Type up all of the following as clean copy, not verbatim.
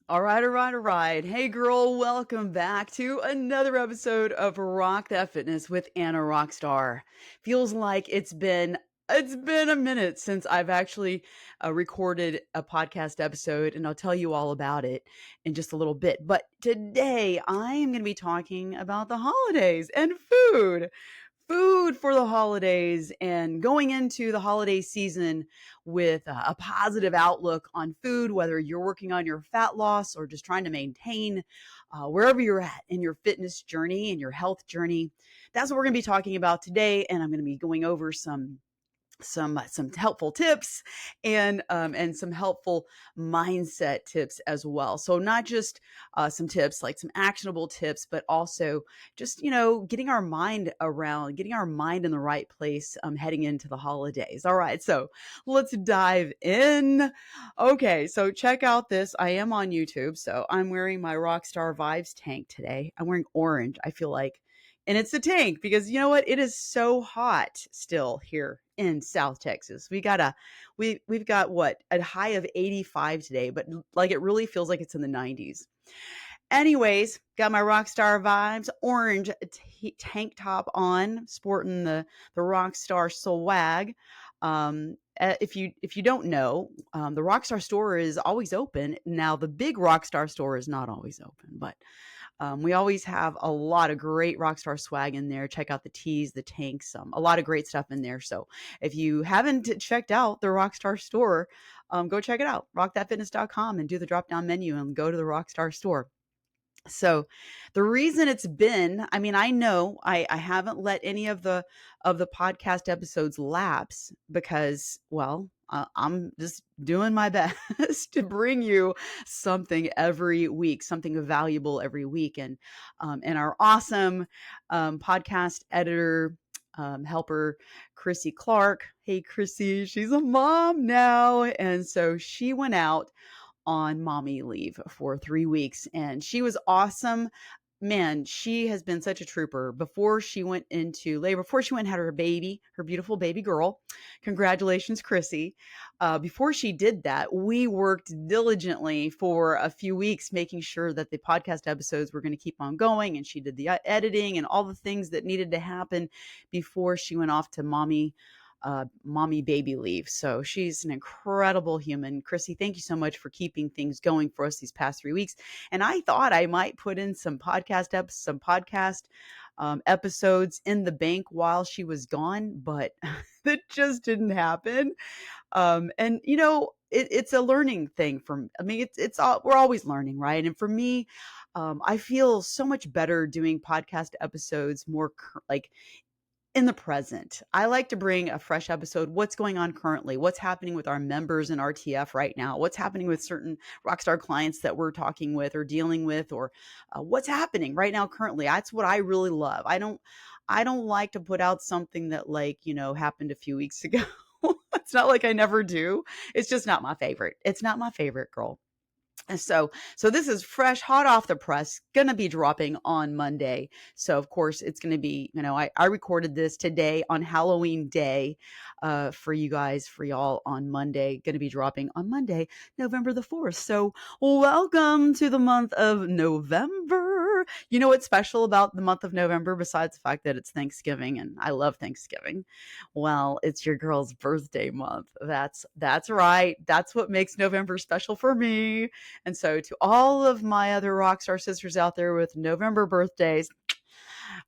All right, all right, all right. Hey, girl, welcome back to another episode of Rock That Fitness with Anna Rockstar. Feels like it's been a minute since I've actually recorded a podcast episode, and I'll tell you all about it in just a little bit. But today, I am going to be talking about the holidays and food for the holidays and going into the holiday season with a positive outlook on food, whether you're working on your fat loss or just trying to maintain wherever you're at in your fitness journey and your health journey. That's what we're going to be talking about today. And I'm going to be going over some helpful tips and some helpful mindset tips as well. So not just some tips like some actionable tips, but also just getting our mind in the right place heading into the holidays. All right, so let's dive in. Okay, so check out this. I am on YouTube, so I'm wearing my Rockstar Vibes tank today. I'm wearing orange. I feel like and it's a tank because you know what? It is so hot still here in South Texas. We've got what a high of 85 today, but like it really feels like it's in the 90s. Anyways, got my Rockstar Vibes orange tank top on, sporting the Rockstar swag. If you don't know, the Rockstar store is always open. Now the big Rockstar store is not always open, but we always have a lot of great Rockstar swag in there. Check out the tees, the tanks, a lot of great stuff in there. So if you haven't checked out the Rockstar store, go check it out, rockthatfitness.com, and do the drop down menu and go to the Rockstar store. So the reason it's been, I mean, I know I haven't let any of the podcast episodes lapse because, well, I'm just doing my best to bring you something every week, something valuable every week. And our awesome podcast editor, helper, Chrissy Clark. Hey, Chrissy, she's a mom now. And so she went out on mommy leave for 3 weeks and she was awesome. Man, she has been such a trooper before she went into labor, before she went and had her baby, her beautiful baby girl. Congratulations, Chrissy. Before she did that, we worked diligently for a few weeks, making sure that the podcast episodes were going to keep on going. And she did the editing and all the things that needed to happen before she went off to mommy baby leave. So she's an incredible human. Chrissy, thank you so much for keeping things going for us these past 3 weeks. And I thought I might put in some podcast episodes in the bank while she was gone, but that just didn't happen. And it's a learning thing I mean, it's all, we're always learning, right? And for me, I feel so much better doing podcast episodes more like in the present. I like to bring a fresh episode. What's going on currently? What's happening with our members in RTF right now? What's happening with certain Rockstar clients that we're talking with or dealing with, or what's happening right now currently? That's what I really love. I don't like to put out something that happened a few weeks ago. It's not like I never do. It's just not my favorite. It's not my favorite, girl. And so this is fresh, hot off the press, gonna be dropping on Monday. So of course it's gonna be, I recorded this today on Halloween Day, for you guys, for y'all on Monday. Gonna be dropping on Monday, November the 4th. So welcome to the month of November. You know what's special about the month of November besides the fact that it's Thanksgiving and I love Thanksgiving? Well, it's your girl's birthday month. That's right. That's what makes November special for me. And so to all of my other Rockstar sisters out there with November birthdays,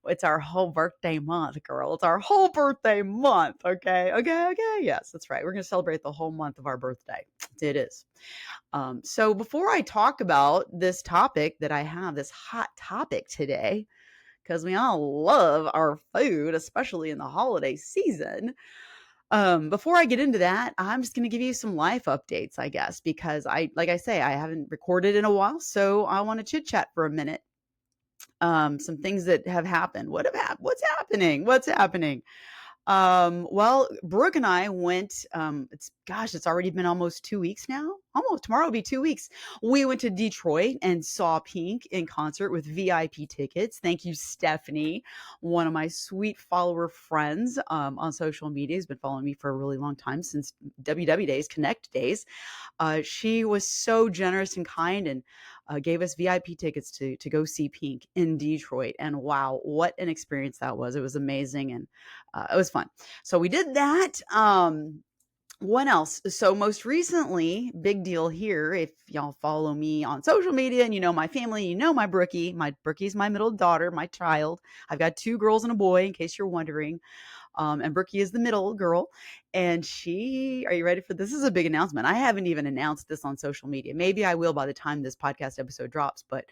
it's our whole birthday month, girl. It's our whole birthday month. Okay. Okay. Okay. Yes, that's right. We're going to celebrate the whole month of our birthday. It is. So before I talk about this topic that I have, this hot topic today, because we all love our food, especially in the holiday season. Before I get into that, I'm just going to give you some life updates, I guess, because like I say, I haven't recorded in a while, so I want to chit chat for a minute. Some things that have happened. What's happening? What's happening? Well, Brooke and I went, it's already been almost 2 weeks now. Almost tomorrow will be 2 weeks. We went to Detroit and saw Pink in concert with VIP tickets. Thank you, Stephanie, one of my sweet follower friends on social media, has been following me for a really long time since WW days, Connect days. She was so generous and kind and gave us VIP tickets to go see Pink in Detroit. And wow, what an experience that was! It was amazing and it was fun. So we did that. What else? So most recently, big deal here. If y'all follow me on social media and you know my family, you know my Brookie. My Brookie's my middle daughter, my child. I've got two girls and a boy, in case you're wondering. And Brookie is the middle girl. And are you ready for this? This is a big announcement. I haven't even announced this on social media. Maybe I will by the time this podcast episode drops. But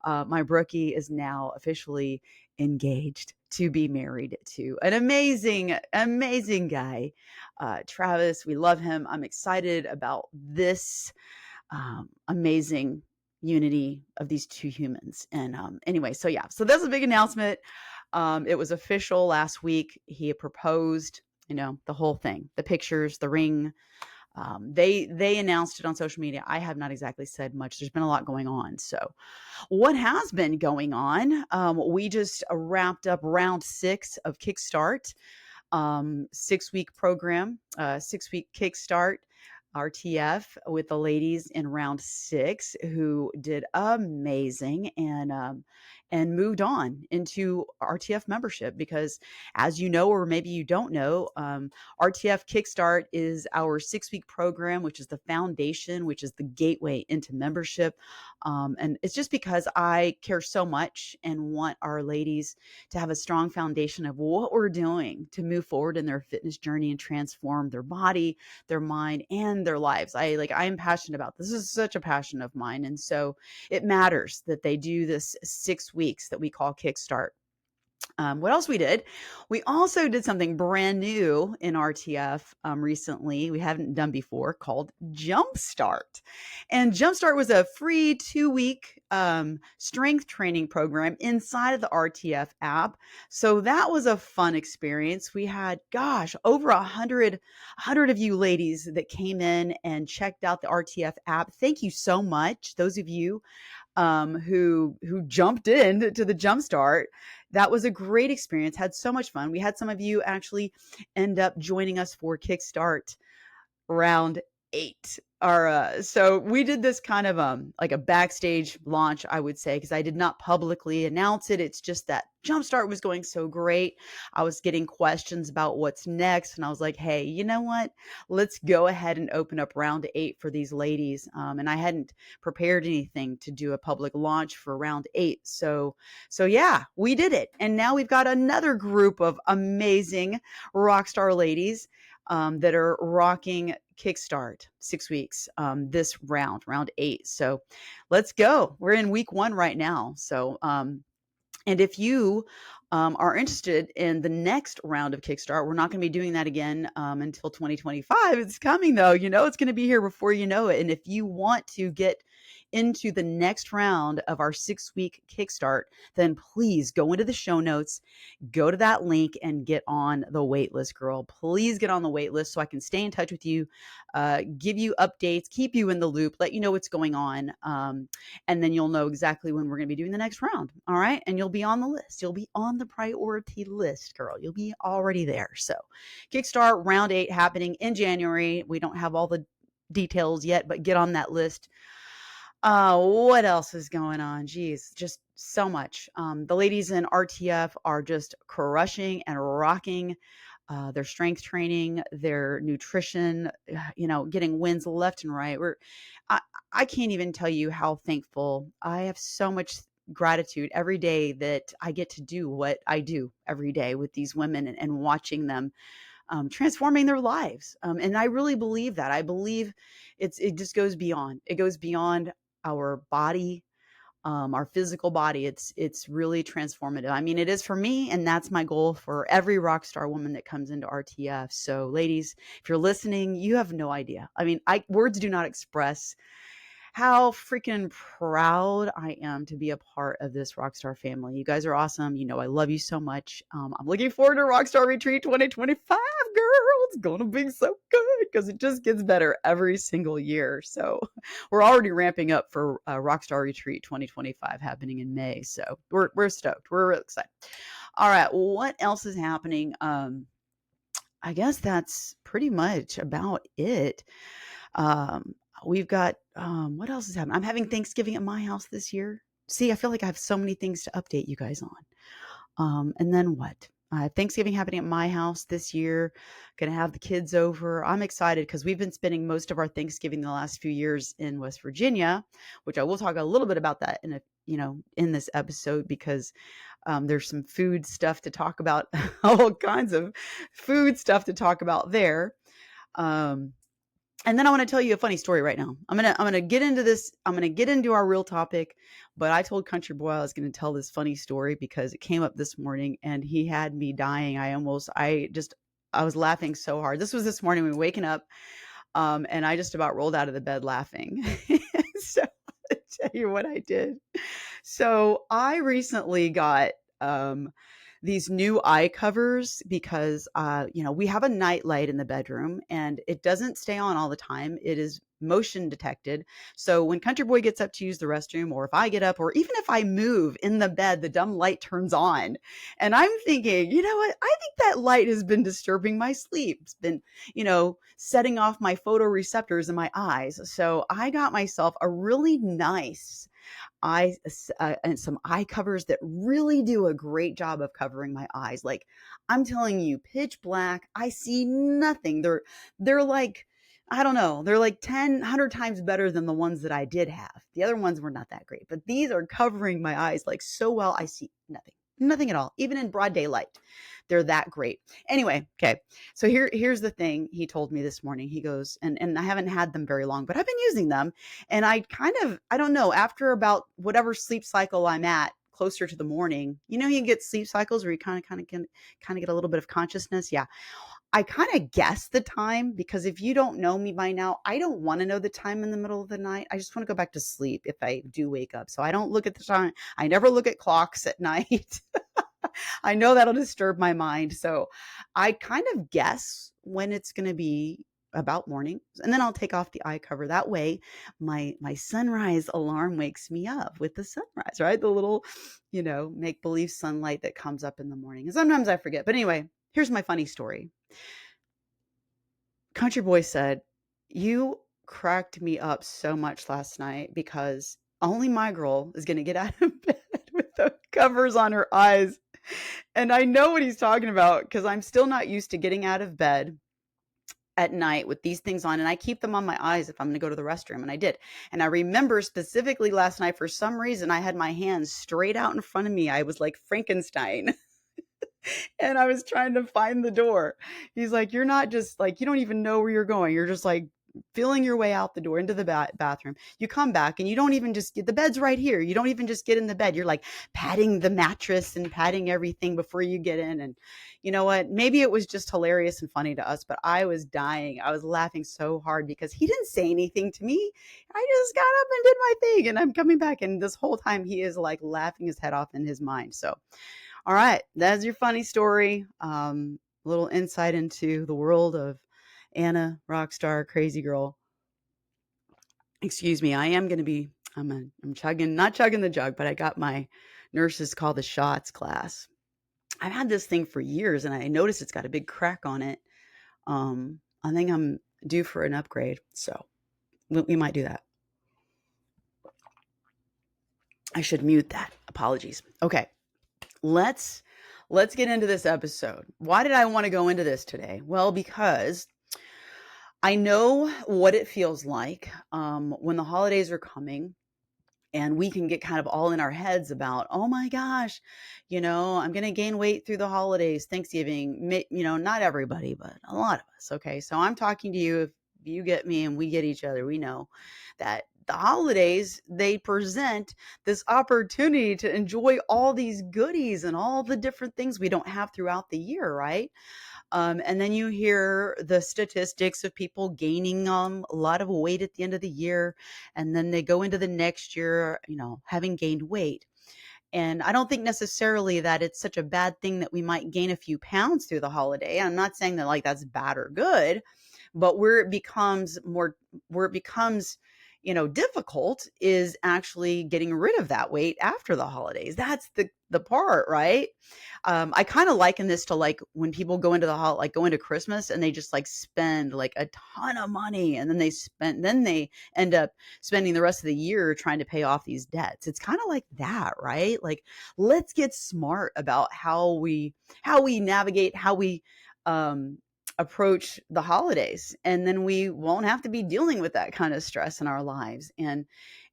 my Brookie is now officially engaged to be married to an amazing, amazing guy. Travis, we love him. I'm excited about this amazing unity of these two humans. And anyway, so yeah, so that's a big announcement. It was official last week. He proposed, the whole thing, the pictures, the ring. They announced it on social media. I have not exactly said much. There's been a lot going on. So what has been going on? We just wrapped up round 6 of Kickstart, 6-week program, 6-week Kickstart. RTF with the ladies in round 6 who did amazing and moved on into RTF membership because, as you know, or maybe you don't know, RTF Kickstart is our 6-week program, which is the foundation, which is the gateway into membership. And it's just because I care so much and want our ladies to have a strong foundation of what we're doing to move forward in their fitness journey and transform their body, their mind, and their lives. I'm passionate about this. This is such a passion of mine. And so it matters that they do this 6 weeks that we call Kickstart. What else we did? We also did something brand new in RTF recently we haven't done before called Jumpstart. And Jumpstart was a free 2-week strength training program inside of the RTF app. So that was a fun experience. We had, over 100 of you ladies that came in and checked out the RTF app. Thank you so much. Those of you who jumped in to the Jumpstart. That was a great experience. Had so much fun. We had some of you actually end up joining us for Kickstart round 8. So we did this kind of like a backstage launch, I would say, because I did not publicly announce it. It's just that Jumpstart was going so great. I was getting questions about what's next, and I was like, hey, you know what? Let's go ahead and open up round 8 for these ladies. And I hadn't prepared anything to do a public launch for round 8. So yeah, we did it. And now we've got another group of amazing Rockstar ladies that are rocking Kickstart 6 weeks this round 8. So let's go. We're in week 1 right now. So and if you are interested in the next round of Kickstart, we're not going to be doing that again until 2025. It's coming though. It's going to be here before you know it. And if you want to get into the next round of our 6-week Kickstart, then please go into the show notes, go to that link and get on the wait list, girl. Please get on the wait list so I can stay in touch with you, give you updates, keep you in the loop, let you know what's going on. And then you'll know exactly when we're going to be doing the next round. All right. And you'll be on the list. You'll be on the priority list, girl. You'll be already there. So Kickstart round 8 happening in January. We don't have all the details yet, but get on that list. What else is going on? Geez, just so much. The ladies in RTF are just crushing and rocking their strength training, their nutrition, getting wins left and right. I can't even tell you how thankful I have. So much gratitude every day that I get to do what I do every day with these women and watching them transforming their lives. And I really believe that. I believe it just goes beyond. It goes beyond our body, our physical body. It's really transformative. I mean, it is for me, and that's my goal for every rock star woman that comes into RTF. So ladies, if you're listening, you have no idea. I mean, words do not express how freaking proud I am to be a part of this Rockstar family. You guys are awesome. You know, I love you so much. I'm looking forward to Rockstar Retreat 2025, girl. It's going to be so good because it just gets better every single year. So we're already ramping up for Rockstar Retreat 2025 happening in May. So we're stoked. We're real excited. All right. What else is happening? I guess that's pretty much about it. Um, we've got what else is happening? I'm having Thanksgiving at my house this year. See, I feel like I have so many things to update you guys on. And then what? Thanksgiving happening at my house this year. Gonna have the kids over. I'm excited because we've been spending most of our Thanksgiving the last few years in West Virginia, which I will talk a little bit about that in a in this episode because there's some food stuff to talk about, all kinds of food stuff to talk about there. Um, and then I want to tell you a funny story right now. I'm gonna get into this. I'm gonna get into our real topic, but I told Country Boy I was gonna tell this funny story because it came up this morning and he had me dying. I was laughing so hard. This was this morning. We were waking up, and I just about rolled out of the bed laughing. So I'll tell you what I did. So I recently got these new eye covers because we have a night light in the bedroom and it doesn't stay on all the time. It is motion detected. So when Country Boy gets up to use the restroom, or if I get up, or even if I move in the bed, the dumb light turns on. And I'm thinking, you know what? I think that light has been disturbing my sleep. It's been, setting off my photoreceptors in my eyes. So I got myself a really nice and some eye covers that really do a great job of covering my eyes. Like, I'm telling you, pitch black, I see nothing. They're like, I don't know, they're like 10, 100 times better than the ones that I did have. The other ones were not that great, but these are covering my eyes like so well. I see nothing at all, even in broad daylight. They're that great. Anyway, okay. So here's the thing he told me this morning. He goes, and I haven't had them very long, but I've been using them. And I don't know, after about whatever sleep cycle I'm at, closer to the morning, you get sleep cycles where you kind of get a little bit of consciousness. Yeah. I kind of guess the time because if you don't know me by now, I don't want to know the time in the middle of the night. I just want to go back to sleep if I do wake up. So I don't look at the time. I never look at clocks at night. I know that'll disturb my mind. So I kind of guess when it's going to be about morning, and then I'll take off the eye cover. That way my sunrise alarm wakes me up with the sunrise, right? The little, make believe sunlight that comes up in the morning. And sometimes I forget. But anyway, here's my funny story. Country Boy said, "You cracked me up so much last night because only my girl is going to get out of bed with the covers on her eyes." And I know what he's talking about because I'm still not used to getting out of bed at night with these things on, and I keep them on my eyes if I'm going to go to the restroom, and I did. And I remember specifically last night, for some reason, I had my hands straight out in front of me. I was like Frankenstein. And I was trying to find the door. He's like, "You're not just like, you don't even know where you're going. You're just like feeling your way out the door into the bathroom. You come back and you don't even just get the bed's right here. You don't even just get in the bed. You're like patting the mattress and patting everything before you get in." And you know what? Maybe it was just hilarious and funny to us, but I was dying. I was laughing so hard because he didn't say anything to me. I just got up and did my thing, and I'm coming back. And this whole time he is like laughing his head off in his mind. So all right, that's your funny story. A little insight into the world of Anna, Rockstar, crazy girl. Excuse me, I am going to be, I'm chugging, not chugging the jug, but I got my nurses call the shots class. I've had this thing for years and I noticed it's got a big crack on it. I think I'm due for an upgrade. So we might do that. I should mute that. Apologies. Okay. Let's get into this episode. Why did I want to go into this today? Well, because I know what it feels like when the holidays are coming and we can get kind of all in our heads about, oh my gosh, I'm going to gain weight through the holidays, Thanksgiving, not everybody, but a lot of us. Okay. So I'm talking to you. If you get me and we get each other, we know that the holidays, they present this opportunity to enjoy all these goodies and all the different things we don't have throughout the year, right? And then you hear the statistics of people gaining a lot of weight at the end of the year, and then they go into the next year, having gained weight. And I don't think necessarily that it's such a bad thing that we might gain a few pounds through the holiday. I'm not saying that like that's bad or good, but where it becomes, difficult is actually getting rid of that weight after the holidays. That's the part, right? I kind of liken this to like when people go into Christmas and they just like spend like a ton of money, and then they end up spending the rest of the year trying to pay off these debts. It's kind of like that, right? Like, let's get smart about how we navigate, how we um approach the holidays, and then we won't have to be dealing with that kind of stress in our lives. And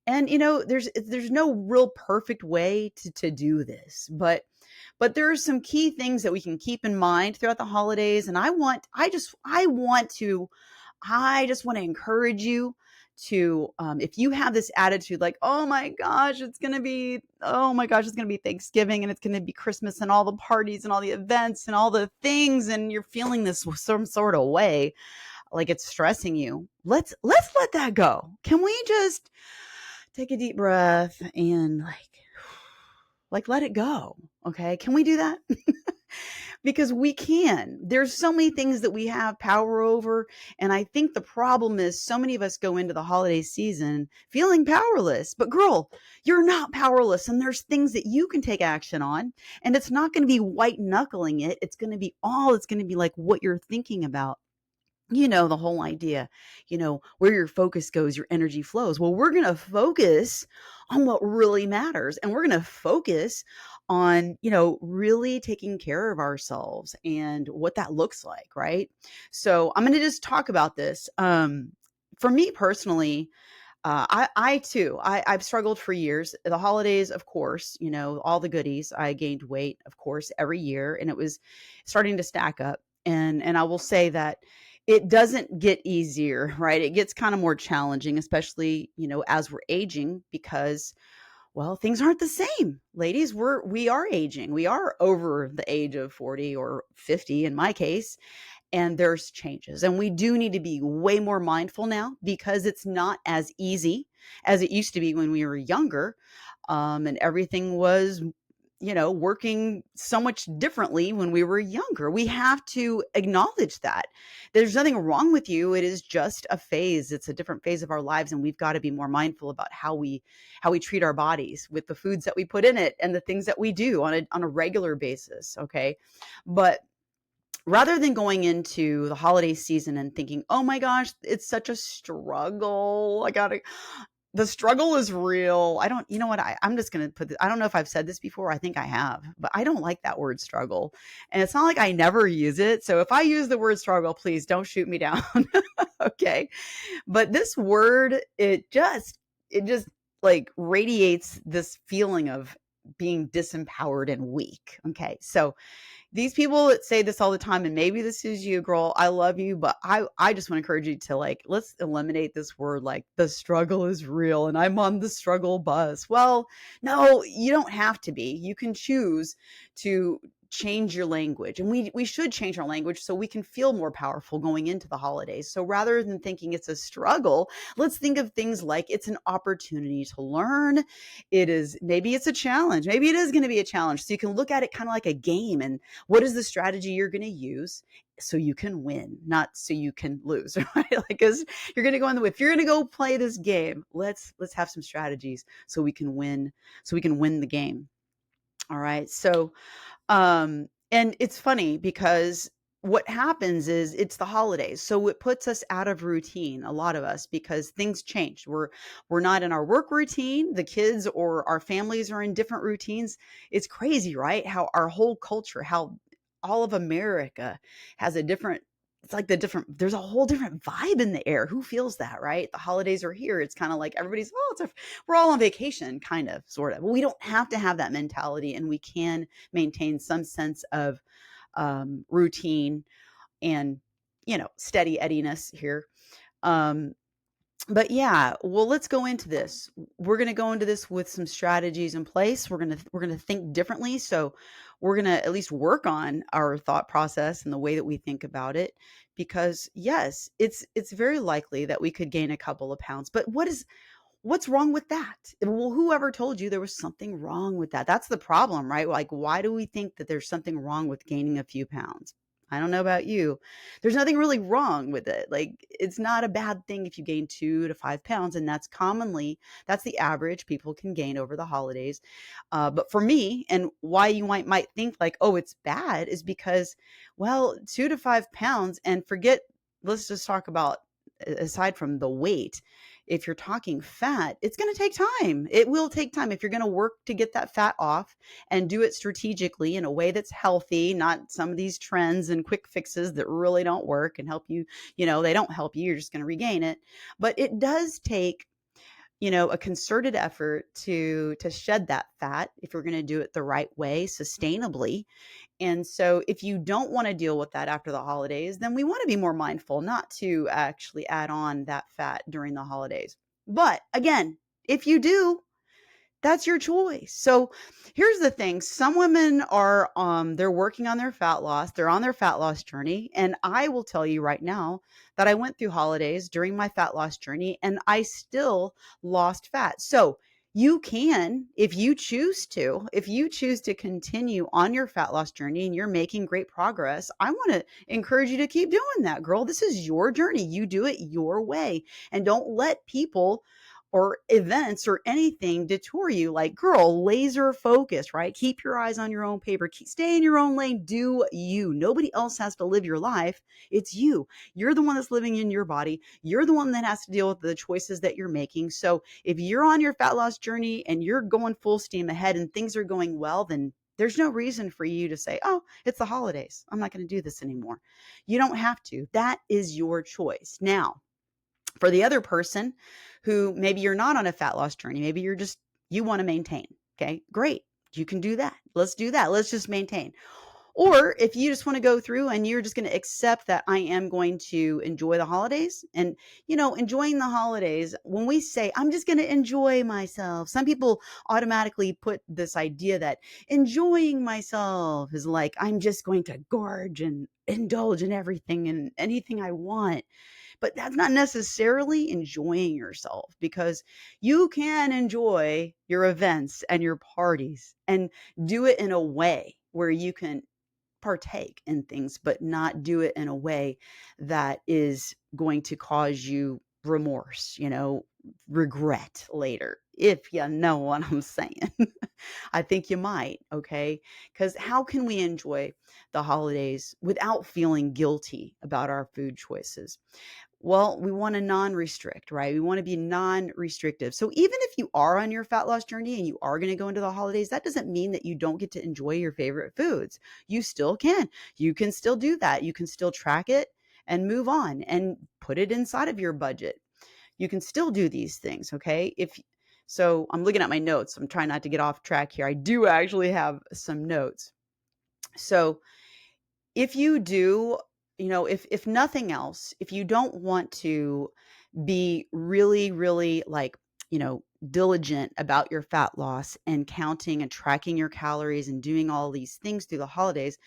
there's no real perfect way to do this, but there are some key things that we can keep in mind throughout the holidays. And I just want to encourage you to, if you have this attitude like, oh my gosh, it's going to be Thanksgiving, and it's going to be Christmas, and all the parties and all the events and all the things, and you're feeling this some sort of way, like it's stressing you. Let's let that go. Can we just take a deep breath and like let it go? Okay. Can we do that? Because we can. There's so many things that we have power over. And I think the problem is so many of us go into the holiday season feeling powerless. But girl, you're not powerless. And there's things that you can take action on. And it's not going to be white knuckling it. It's going to be like what you're thinking about. The whole idea, where your focus goes, your energy flows. Well, we're going to focus on what really matters. And we're going to focus on, really taking care of ourselves and what that looks like. Right. So I'm going to just talk about this. For me personally, I too, I've struggled for years. The holidays, of course, all the goodies. I gained weight, of course, every year, and it was starting to stack up. And I will say that it doesn't get easier, right? It gets kind of more challenging, especially, as we're aging, because, well, things aren't the same. Ladies, we are aging. We are over the age of 40 or 50 in my case, and there's changes. And we do need to be way more mindful now, because it's not as easy as it used to be when we were younger. And everything was, working so much differently when we were younger. We have to acknowledge that there's nothing wrong with you. It is just a phase. It's a different phase of our lives. And we've got to be more mindful about how we treat our bodies with the foods that we put in it and the things that we do on a regular basis. Okay. But rather than going into the holiday season and thinking, oh my gosh, it's such a struggle. The struggle is real. I don't, you know what? I'm just going to put this, I don't know if I've said this before. I think I have, but I don't like that word struggle. And it's not like I never use it. So if I use the word struggle, please don't shoot me down. Okay. But this word, it just like radiates this feeling of being disempowered and weak. Okay. So these people that say this all the time, and maybe this is you, girl, I love you, but I just want to encourage you to like, let's eliminate this word, like the struggle is real and I'm on the struggle bus. Well, no, you don't have to be. You can choose to change your language, and we should change our language so we can feel more powerful going into the holidays. So rather than thinking it's a struggle, let's think of things like it's an opportunity to learn. Maybe it's a challenge. Maybe it is going to be a challenge. So you can look at it kind of like a game, and what is the strategy you're going to use so you can win, not so you can lose, right? Like, cause you're going to go if you're going to go play this game, let's have some strategies so we can win, the game. All right. So, and it's funny because what happens is it's the holidays. So it puts us out of routine, a lot of us, because things change. We're not in our work routine. The kids or our families are in different routines. It's crazy, right? How our whole culture, how all of America has a different it's like there's a whole different vibe in the air. Who feels that, right? The holidays are here. It's kind of like everybody's, we're all on vacation, kind of, sort of. But we don't have to have that mentality, and we can maintain some sense of routine and, steady eddiness here. Um, But yeah, well, let's go into this. We're going to go into this with some strategies in place. We're going to think differently. So we're going to at least work on our thought process and the way that we think about it, because yes, it's very likely that we could gain a couple of pounds. But what's wrong with that? Well, whoever told you there was something wrong with that? That's the problem, right? Like, why do we think that there's something wrong with gaining a few pounds? I don't know about you. There's nothing really wrong with it. Like, it's not a bad thing if you gain 2 to 5 pounds, and that's the average people can gain over the holidays. But for me, and why you might think like, oh, it's bad, is because, well, 2 to 5 pounds, and forget. Let's just talk about, aside from the weight, if you're talking fat, it's going to take time. It will take time if you're going to work to get that fat off and do it strategically in a way that's healthy, not some of these trends and quick fixes that really don't work and help you. They don't help you. You're just going to regain it. But it does take, a concerted effort to shed that fat if you're going to do it the right way, sustainably. And so if you don't want to deal with that after the holidays, then we want to be more mindful not to actually add on that fat during the holidays. But again, if you do, that's your choice. So here's the thing. Some women are they're working on their fat loss. They're on their fat loss journey, and I will tell you right now that I went through holidays during my fat loss journey and I still lost fat. So you can, if you choose to continue on your fat loss journey and you're making great progress, I want to encourage you to keep doing that, girl. This is your journey. You do it your way, and don't let people or events or anything detour you. Like, girl, laser focus, right? Keep your eyes on your own paper. Stay in your own lane. Do you. Nobody else has to live your life. It's you. You're the one that's living in your body. You're the one that has to deal with the choices that you're making. So if you're on your fat loss journey and you're going full steam ahead and things are going well, then there's no reason for you to say, oh, it's the holidays, I'm not going to do this anymore. You don't have to. That is your choice. Now, for the other person who maybe you're not on a fat loss journey, maybe you want to maintain. Okay, great. You can do that. Let's do that. Let's just maintain. Or if you just want to go through and you're just going to accept that I am going to enjoy the holidays, and, enjoying the holidays, when we say, I'm just going to enjoy myself, some people automatically put this idea that enjoying myself is like, I'm just going to gorge and indulge in everything and anything I want. But that's not necessarily enjoying yourself, because you can enjoy your events and your parties and do it in a way where you can partake in things, but not do it in a way that is going to cause you remorse, regret later, if you know what I'm saying. I think you might, okay? Because how can we enjoy the holidays without feeling guilty about our food choices? Well, we want to non-restrict, right? We want to be non-restrictive. So even if you are on your fat loss journey and you are going to go into the holidays, that doesn't mean that you don't get to enjoy your favorite foods. You still can. You can still do that. You can still track it and move on and put it inside of your budget. You can still do these things, okay? If so, I'm looking at my notes. I'm trying not to get off track here. I do actually have some notes. So, if you do, if nothing else, if you don't want to be really, really, like, diligent about your fat loss and counting and tracking your calories and doing all these things through the holidays,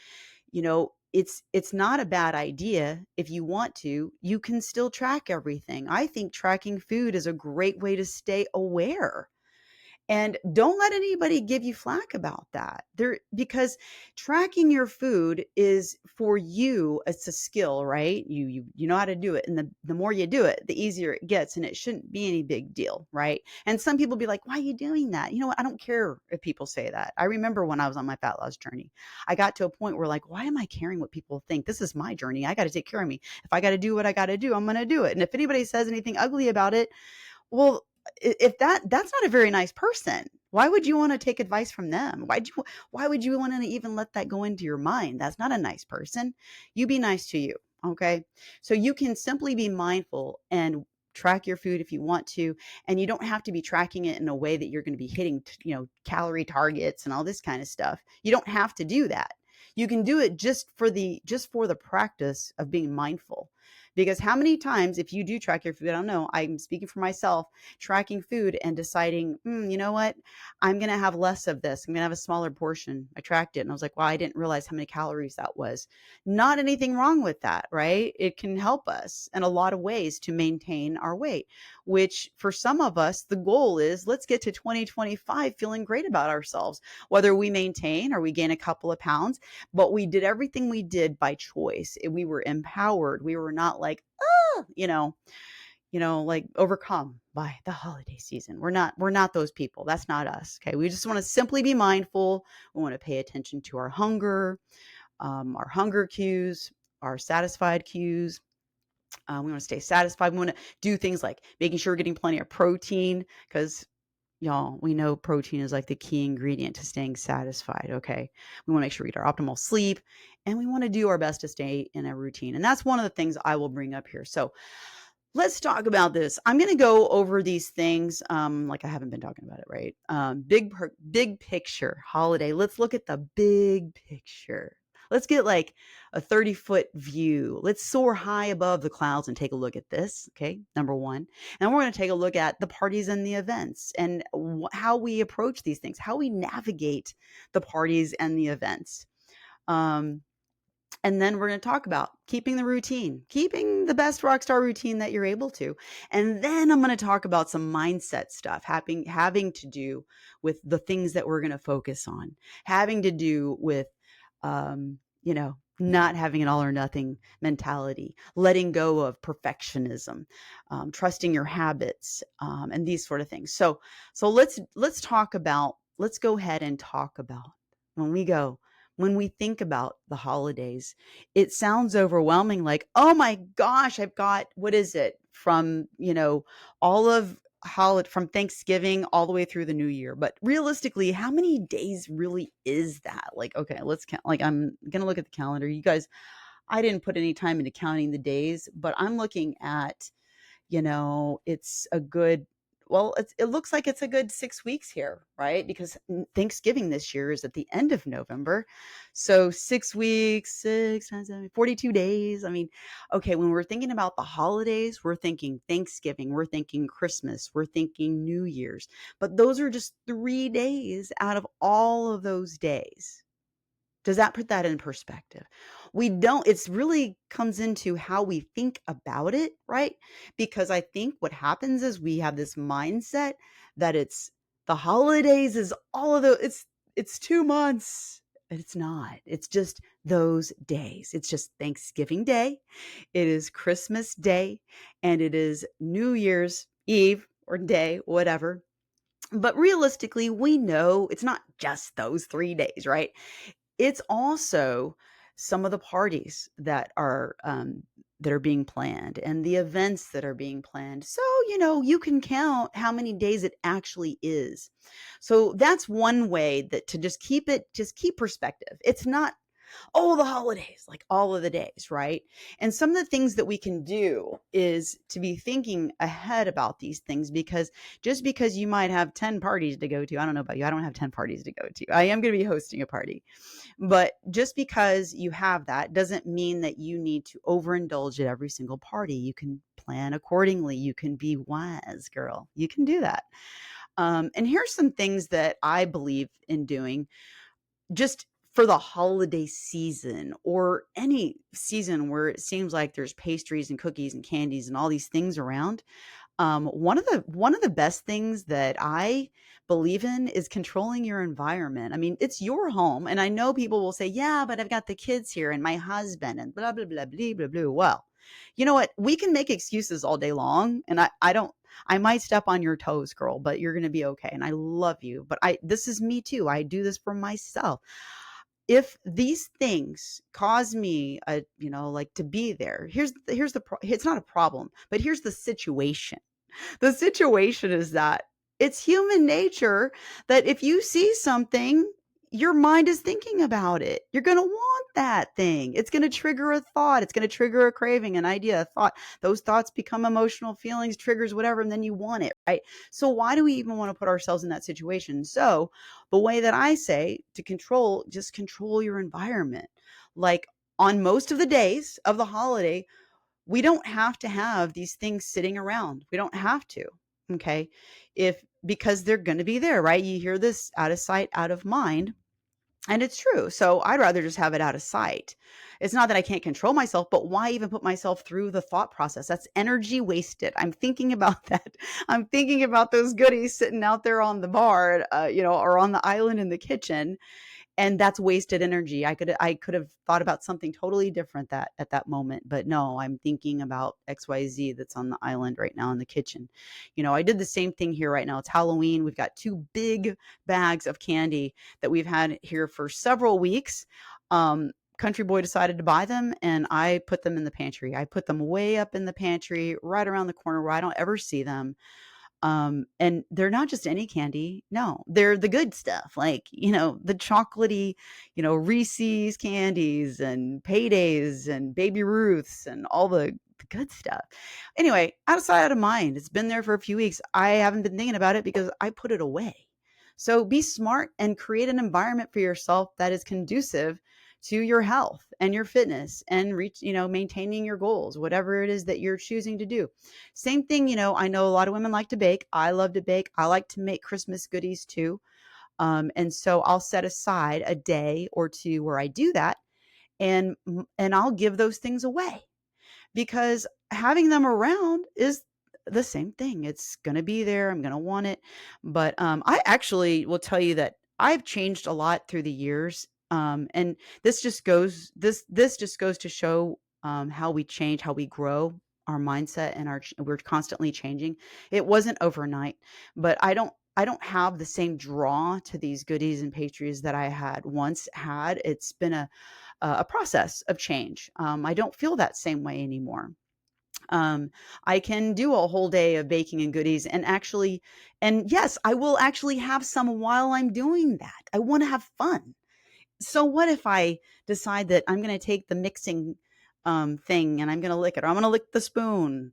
it's not a bad idea. If you want to, you can still track everything. I think tracking food is a great way to stay aware. And don't let anybody give you flack about that. Because tracking your food is, for you, it's a skill, right? You know how to do it. And the more you do it, the easier it gets. And it shouldn't be any big deal, right? And some people be like, why are you doing that? You know what? I don't care if people say that. I remember when I was on my fat loss journey, I got to a point where, like, why am I caring what people think? This is my journey. I got to take care of me. If I got to do what I got to do, I'm going to do it. And if anybody says anything ugly about it, well, if that's not a very nice person. Why would you want to take advice from them? Why would you want to even let that go into your mind? That's not a nice person. You be nice to you, okay? So you can simply be mindful and track your food if you want to, and you don't have to be tracking it in a way that you're going to be hitting, calorie targets and all this kind of stuff. You don't have to do that. You can do it just for the practice of being mindful, Because how many times, if you do track your food, I don't know, I'm speaking for myself, tracking food and deciding, you know what, I'm going to have less of this. I'm going to have a smaller portion. I tracked it and I was like, wow, I didn't realize how many calories that was. Not anything wrong with that, right? It can help us in a lot of ways to maintain our weight, which for some of us, the goal is let's get to 2025 feeling great about ourselves, whether we maintain or we gain a couple of pounds, but we did everything we did by choice. We were empowered. We were not like, oh, like overcome by the holiday season. We're not those people. That's not us. Okay. We just want to simply be mindful. We want to pay attention to our hunger cues, our satisfied cues. We want to stay satisfied. We want to do things like making sure we're getting plenty of protein because y'all, we know protein is like the key ingredient to staying satisfied. Okay. We want to make sure we get our optimal sleep and we want to do our best to stay in a routine. And that's one of the things I will bring up here. So let's talk about this. I'm going to go over these things like I haven't been talking about it, right? Big picture holiday. Let's look at the big picture. Let's get like a 30-foot view. Let's soar high above the clouds and take a look at this. Okay, number one. And we're going to take a look at the parties and the events and how we approach these things, how we navigate the parties and the events. And then we're going to talk about keeping the routine, keeping the best Rockstar routine that you're able to. And then I'm going to talk about some mindset stuff having to do with the things that we're going to focus on, having to do with, not having an all or nothing mentality, letting go of perfectionism, trusting your habits, and these sort of things. So let's go ahead and talk about when we think about the holidays, it sounds overwhelming, like, oh my gosh, I've got, what is it, from, all of from Thanksgiving all the way through the new year. But realistically, how many days really is that? Like, okay, let's count. Like, I'm going to look at the calendar. You guys, I didn't put any time into counting the days, but I'm looking at, it's a good, well, it looks like it's a good 6 weeks here, right? Because Thanksgiving this year is at the end of November. So 6 weeks, 6 times 7, 42 days. I mean, okay, when we're thinking about the holidays, we're thinking Thanksgiving, we're thinking Christmas, we're thinking New Year's. But those are just 3 days out of all of those days. Does that put that in perspective? We don't, it's really comes into how we think about it, right? Because I think what happens is we have this mindset that it's the holidays is all of the, it's 2 months. But it's not. It's just those days. It's just Thanksgiving Day. It is Christmas Day and it is New Year's Eve or day, whatever. But realistically, we know it's not just those 3 days, right? It's also some of the parties that are being planned and the events that are being planned. So, you can count how many days it actually is. So that's one way that to just keep perspective. It's not, oh, the holidays, like all of the days, right? And some of the things that we can do is to be thinking ahead about these things, because just because you might have 10 parties to go to, I don't know about you, I don't have 10 parties to go to. I am going to be hosting a party. But just because you have that doesn't mean that you need to overindulge at every single party. You can plan accordingly. You can be wise, girl. You can do that. And here's some things that I believe in doing just for the holiday season or any season where it seems like there's pastries and cookies and candies and all these things around. One of the best things that I believe in is controlling your environment. I mean, it's your home, and I know people will say, "Yeah, but I've got the kids here and my husband and blah blah blah blah blah blah." Well, you know what? We can make excuses all day long, and I don't. I might step on your toes, girl, but you're going to be okay. And I love you, but this is me too. I do this for myself. If these things cause me like to be there, it's not a problem, but here's the situation. The situation is that it's human nature that if you see something, your mind is thinking about it. You're going to want that thing. It's going to trigger a thought. It's going to trigger a craving, an idea, a thought. Those thoughts become emotional feelings, triggers, whatever, and then you want it, right? So why do we even want to put ourselves in that situation? So the way that I say to just control your environment. Like on most of the days of the holiday, we don't have to have these things sitting around. We don't have to. Okay. If Because they're going to be there, right? You hear this, out of sight, out of mind. And it's true. So I'd rather just have it out of sight. It's not that I can't control myself, but why even put myself through the thought process? That's energy wasted. I'm thinking about that. I'm thinking about those goodies sitting out there on the bar, or on the island in the kitchen, and that's wasted energy. I could have thought about something totally different that at that moment, but no, I'm thinking about XYZ that's on the island right now in the kitchen. I did the same thing here right now. It's Halloween. We've got two big bags of candy that we've had here for several weeks. Country boy decided to buy them, and I put them in the pantry. I put them way up in the pantry, right around the corner where I don't ever see them. And they're not just any candy. No, they're the good stuff, like, the chocolatey, Reese's candies and Paydays and Baby Ruths and all the good stuff. Anyway, out of sight, out of mind. It's been there for a few weeks. I haven't been thinking about it because I put it away. So be smart and create an environment for yourself that is conducive to your health and your fitness and maintaining your goals, whatever it is that you're choosing to do. Same thing, I know a lot of women like to bake. I love to bake. I like to make Christmas goodies too. And so I'll set aside a day or two where I do that, and I'll give those things away, because having them around is the same thing. It's going to be there. I'm going to want it. But I actually will tell you that I've changed a lot through the years. And this just goes to show how we change, how we grow our mindset, and we're constantly changing. It wasn't overnight, but I don't have the same draw to these goodies and pastries that I had once had. It's been a process of change. I don't feel that same way anymore. Um, I can do a whole day of baking and goodies, and yes, I will actually have some while I'm doing that. I want to have fun. So what if I decide that I'm going to take the mixing thing and I'm going to lick it, or I'm going to lick the spoon?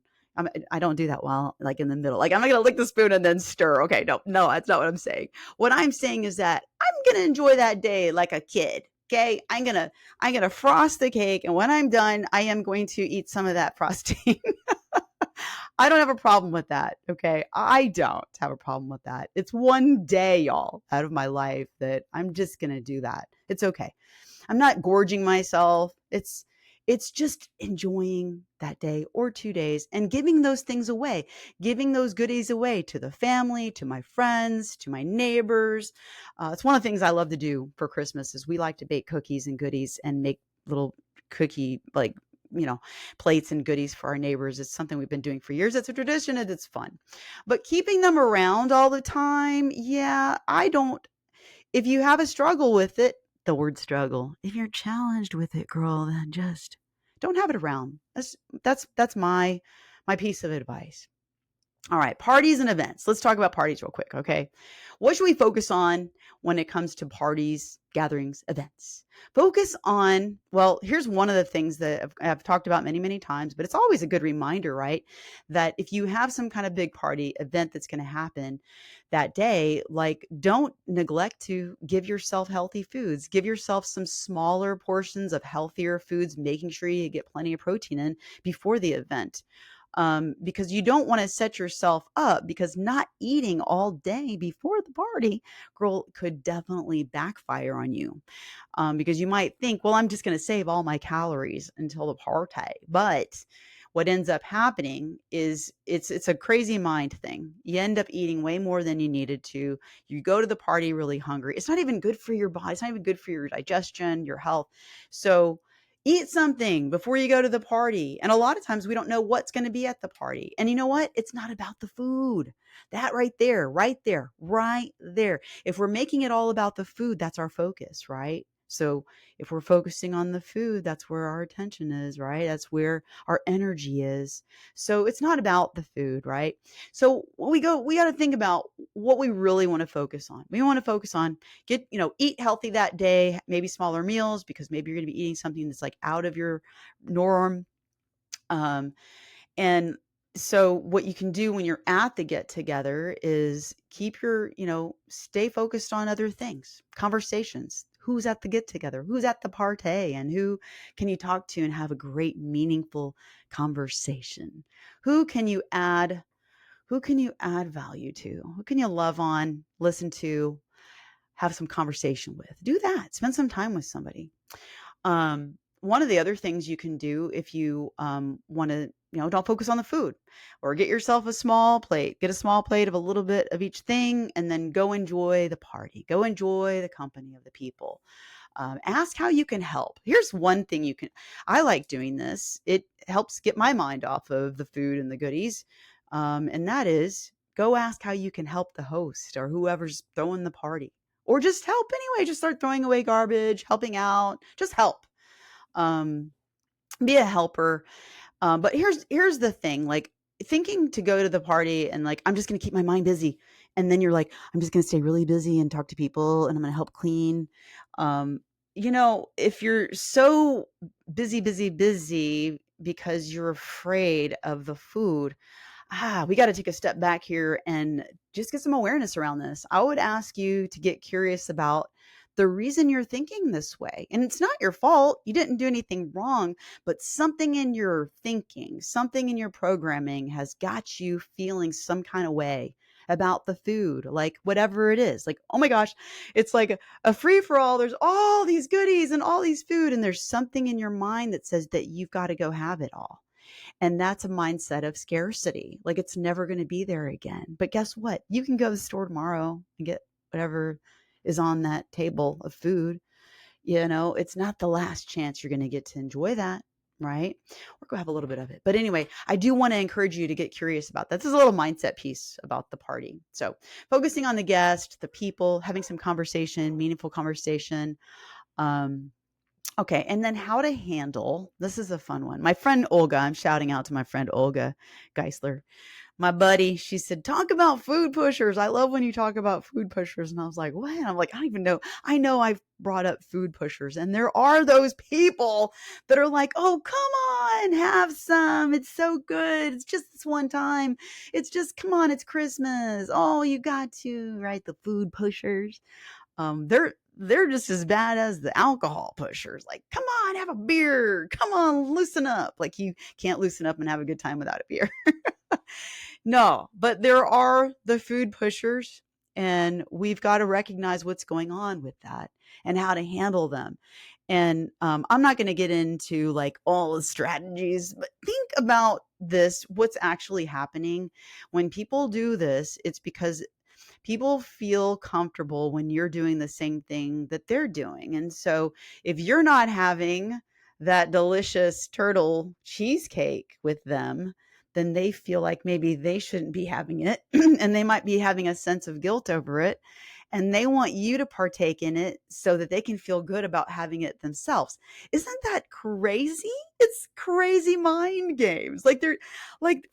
I don't do that while, like, in the middle. Like, I'm not going to lick the spoon and then stir. Okay, no, no, that's not what I'm saying. What I'm saying is that I'm going to enjoy that day like a kid. Okay, I'm gonna frost the cake, and when I'm done, I am going to eat some of that frosting. I don't have a problem with that. Okay, I don't have a problem with that. It's one day, y'all, out of my life that I'm just gonna do that. It's okay. I'm not gorging myself. It's just enjoying that day or 2 days and giving those things away, giving those goodies away to the family, to my friends, to my neighbors. It's one of the things I love to do for Christmas is we like to bake cookies and goodies and make little cookie, like, you know, plates and goodies for our neighbors. It's something we've been doing for years. It's a tradition and it's fun. But keeping them around all the time, yeah, I don't. If you have a struggle with it, the word struggle, if you're challenged with it, girl, then just don't have it around. That's my piece of advice. All right, parties and events. Let's talk about parties real quick, okay? What should we focus on when it comes to parties, gatherings, events? Focus on, well, here's one of the things that I've talked about many, many times, but it's always a good reminder, right? That if you have some kind of big party event that's going to happen that day, like, don't neglect to give yourself healthy foods. Give yourself some smaller portions of healthier foods, making sure you get plenty of protein in before the event, because you don't want to set yourself up, because not eating all day before the party, girl, could definitely backfire on you, because you might think, well, I'm just going to save all my calories until the party. But what ends up happening is it's a crazy mind thing. You end up eating way more than you needed to. You go to the party really hungry. It's not even good for your body. It's not even good for your digestion, your health. So eat something before you go to the party. And a lot of times we don't know what's going to be at the party. And you know what? It's not about the food. That right there, right there, right there. If we're making it all about the food, that's our focus, right? So if we're focusing on the food, that's where our attention is, right? That's where our energy is. So it's not about the food, right? So when we got to think about what we really want to focus on. We want to focus on eat healthy that day, maybe smaller meals, because maybe you're going to be eating something that's like out of your norm. Um, and so what you can do when you're at the get together is keep stay focused on other things, conversations. who's at the get together, who's at the party, and who can you talk to and have a great, meaningful conversation? Who can you add? Who can you add value to? Who can you love on, listen to, have some conversation with? Do that. Spend some time with somebody. One of the other things you can do if you want to, don't focus on the food, or get yourself a small plate, get a small plate of a little bit of each thing, and then go enjoy the party, go enjoy the company of the people. Ask how you can help. Here's one thing I like doing this. It helps get my mind off of the food and the goodies. And that is, go ask how you can help the host or whoever's throwing the party, or just help anyway. Just start throwing away garbage, helping out, just help. Um, be a helper. But here's the thing, like, thinking to go to the party and like, I'm just going to keep my mind busy. And then you're like, I'm just going to stay really busy and talk to people and I'm going to help clean. Um, if you're so busy because you're afraid of the food, we got to take a step back here and just get some awareness around this. I would ask you to get curious about the reason you're thinking this way. And it's not your fault. You didn't do anything wrong, but something in your thinking, something in your programming has got you feeling some kind of way about the food, like whatever it is. Like, oh my gosh, it's like a free for all. There's all these goodies and all these food, and there's something in your mind that says that you've got to go have it all. And that's a mindset of scarcity. Like, it's never going to be there again. But guess what? You can go to the store tomorrow and get whatever is on that table of food. It's not the last chance you're going to get to enjoy that, right? Or go have a little bit of it. But anyway, I do want to encourage you to get curious about that. This is a little mindset piece about the party. So focusing on the guest, the people, having some conversation, meaningful conversation. Okay, and then how to handle, this is a fun one. My friend Olga, I'm shouting out to my friend Olga Geisler, my buddy. She said, talk about food pushers. I love when you talk about food pushers. And I was like, what? I'm like, I don't even know. I know I've brought up food pushers, and there are those people that are like, oh, come on, have some. It's so good. It's just this one time. It's just, come on, it's Christmas. Oh, you got to, right? The food pushers. They're just as bad as the alcohol pushers. Like, come on, have a beer. Come on, loosen up. Like, you can't loosen up and have a good time without a beer. No, but there are the food pushers, and we've got to recognize what's going on with that and how to handle them. And I'm not going to get into like all the strategies, but think about this. What's actually happening when people do this? It's because people feel comfortable when you're doing the same thing that they're doing. And so if you're not having that delicious turtle cheesecake with them, then they feel like maybe they shouldn't be having it and they might be having a sense of guilt over it. And they want you to partake in it so that they can feel good about having it themselves. Isn't that crazy? It's crazy mind games. Like,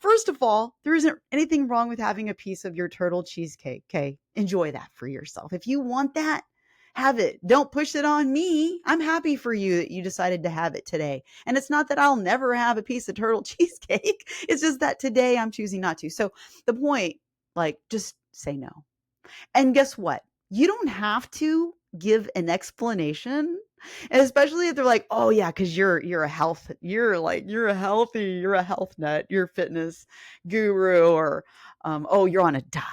first of all, there isn't anything wrong with having a piece of your turtle cheesecake. Okay. Enjoy that for yourself. If you want that, have it. Don't push it on me. I'm happy for you that you decided to have it today. And it's not that I'll never have a piece of turtle cheesecake. It's just that today I'm choosing not to. So the point, like, just say no. And guess what? You don't have to give an explanation, and especially if they're like, "Oh yeah, because you're a health, you're a healthy, you're a health nut, you're a fitness guru, or oh, you're on a diet."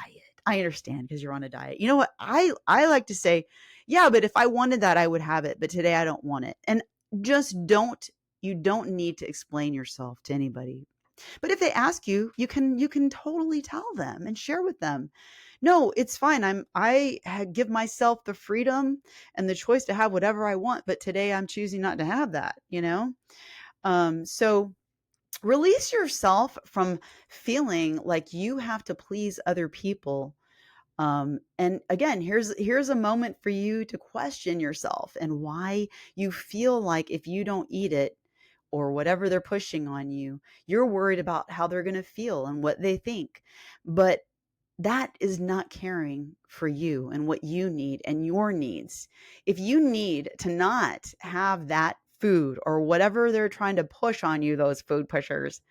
I understand because you're on a diet. You know what? I like to say, yeah, but if I wanted that, I would have it, but today I don't want it. And just don't. You don't need to explain yourself to anybody. But if they ask you, you can totally tell them and share with them. No, it's fine. Give myself the freedom and the choice to have whatever I want, but today I'm choosing not to have that. So release yourself from feeling like you have to please other people. And again, here's a moment for you to question yourself and why you feel like if you don't eat it or whatever they're pushing on you, you're worried about how they're going to feel and what they think. But that is not caring for you and what you need and your needs. If you need to not have that food or whatever they're trying to push on you, those food pushers,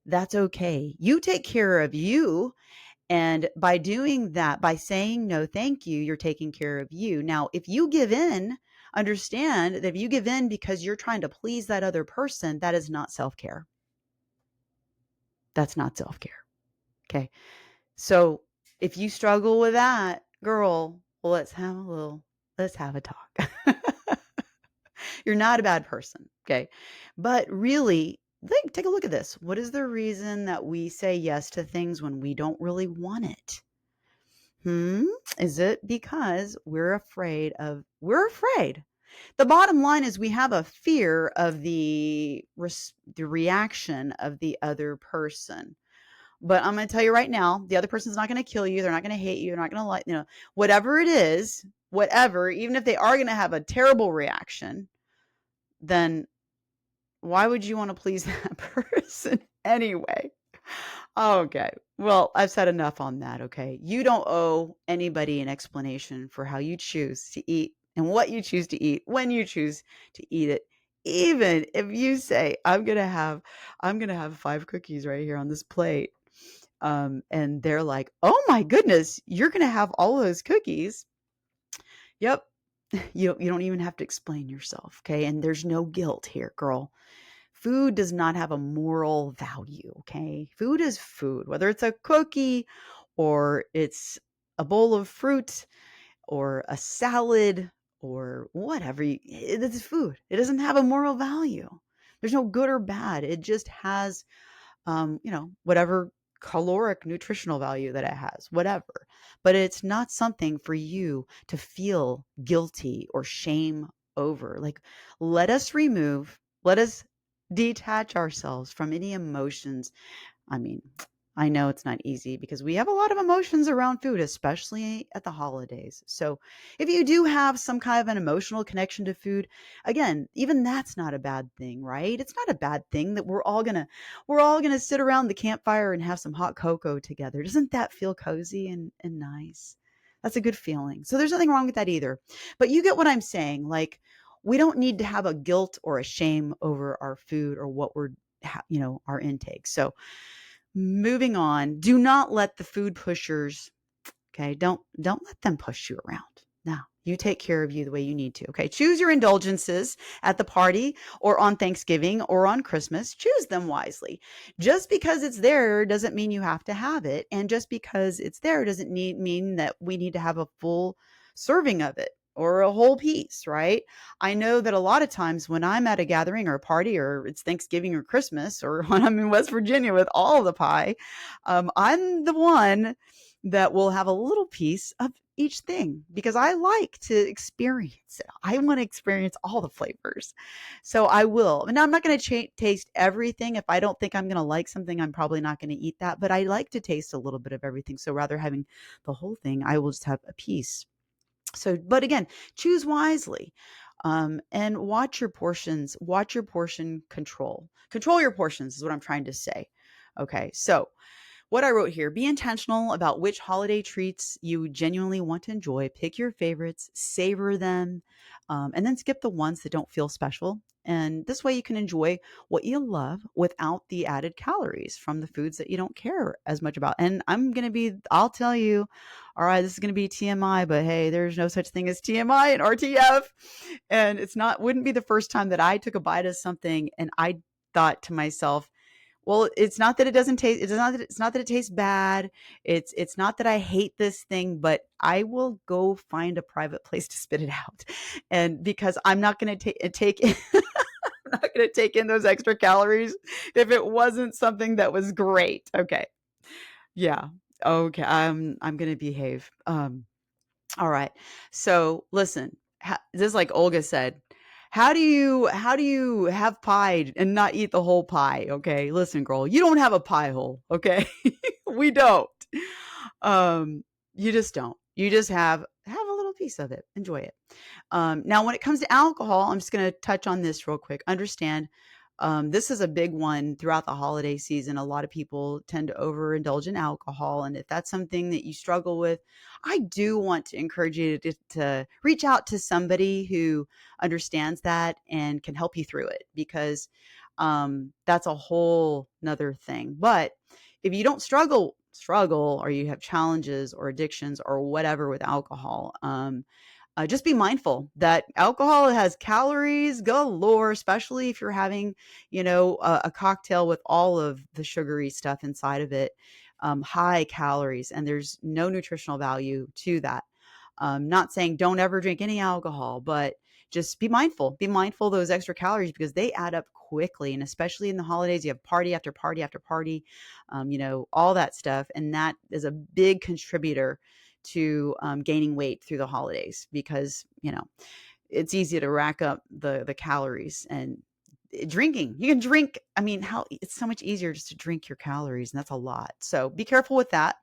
that's okay. You take care of you, And by doing that, by saying no, thank you, you're taking care of you. Now, if you give in, understand that if you give in because you're trying to please that other person, that is not self care. That's not self care. Okay. So if you struggle with that, girl, well, let's have a talk. You're not a bad person. Okay. But really, take a look at this. What is the reason that we say yes to things when we don't really want it? Hmm? Is it because we're afraid? The bottom line is we have a fear of the reaction of the other person. But I'm going to tell you right now, the other person's not going to kill you. They're not going to hate you. They're not going to whatever it is, whatever, even if they are going to have a terrible reaction, then why would you want to please that person anyway? Okay. Well, I've said enough on that. Okay. You don't owe anybody an explanation for how you choose to eat and what you choose to eat when you choose to eat it. Even if you say, I'm going to have 5 cookies right here on this plate. And they're like, oh my goodness, you're going to have all those cookies. Yep. You don't even have to explain yourself. Okay. And there's no guilt here, girl. Food does not have a moral value, okay? Food is food, whether it's a cookie or it's a bowl of fruit or a salad or whatever. It's food. It doesn't have a moral value. There's no good or bad. It just has, whatever caloric nutritional value that it has, whatever. But it's not something for you to feel guilty or shame over. Like, let us detach ourselves from any emotions. I mean, I know it's not easy because we have a lot of emotions around food, especially at the holidays. So, if you do have some kind of an emotional connection to food, again, even that's not a bad thing, right? It's not a bad thing that we're all gonna sit around the campfire and have some hot cocoa together. Doesn't that feel cozy and nice? That's a good feeling. So there's nothing wrong with that either. But you get what I'm saying. Like, we don't need to have a guilt or a shame over our food or what our intake. So moving on, do not let the food pushers, okay? Don't let them push you around. Now, you take care of you the way you need to, okay? Choose your indulgences at the party or on Thanksgiving or on Christmas. Choose them wisely. Just because it's there doesn't mean you have to have it, and just because it's there doesn't mean that we need to have a full serving of it or a whole piece, right? I know that a lot of times when I'm at a gathering or a party or it's Thanksgiving or Christmas or when I'm in West Virginia with all the pie, I'm the one that will have a little piece of each thing because I like to experience it. I want to experience all the flavors. So I will. And I'm not going to taste everything. If I don't think I'm going to like something, I'm probably not going to eat that. But I like to taste a little bit of everything. So rather having the whole thing, I will just have a piece. So, but again, choose wisely. And watch your portions, watch your portion control. Control your portions is what I'm trying to say. Okay. So, what I wrote here, be intentional about which holiday treats you genuinely want to enjoy. Pick your favorites, savor them, and then skip the ones that don't feel special. And this way you can enjoy what you love without the added calories from the foods that you don't care as much about. And I'll tell you, all right, this is going to be TMI, but hey, there's no such thing as TMI and RTF. And wouldn't be the first time that I took a bite of something and I thought to myself, well, it's not that it doesn't taste, it's not that it tastes bad. It's not that I hate this thing, but I will go find a private place to spit it out. And because I'm not going to take I'm not going to take in those extra calories if it wasn't something that was great. Okay. Yeah. Okay. I'm going to behave. All right. So listen, just like Olga said, how do you have pie and not eat the whole pie? Okay. Listen, girl, you don't have a pie hole. Okay. We don't. You just don't. You just have a little piece of it. Enjoy it. Now, when it comes to alcohol, I'm just going to touch on this real quick. Understand, this is a big one throughout the holiday season. A lot of people tend to overindulge in alcohol. And if that's something that you struggle with, I do want to encourage you to reach out to somebody who understands that and can help you through it because that's a whole nother thing. But if you don't struggle struggle or you have challenges or addictions or whatever with alcohol, just be mindful that alcohol has calories galore, especially if you're having, a cocktail with all of the sugary stuff inside of it, high calories, and there's no nutritional value to that. Not saying don't ever drink any alcohol, but just be mindful. Be mindful of those extra calories because they add up quickly. And especially in the holidays, you have party after party after party, all that stuff. And that is a big contributor to gaining weight through the holidays because, it's easy to rack up the calories and drinking. You can drink. I mean, how it's so much easier just to drink your calories, and that's a lot. So be careful with that.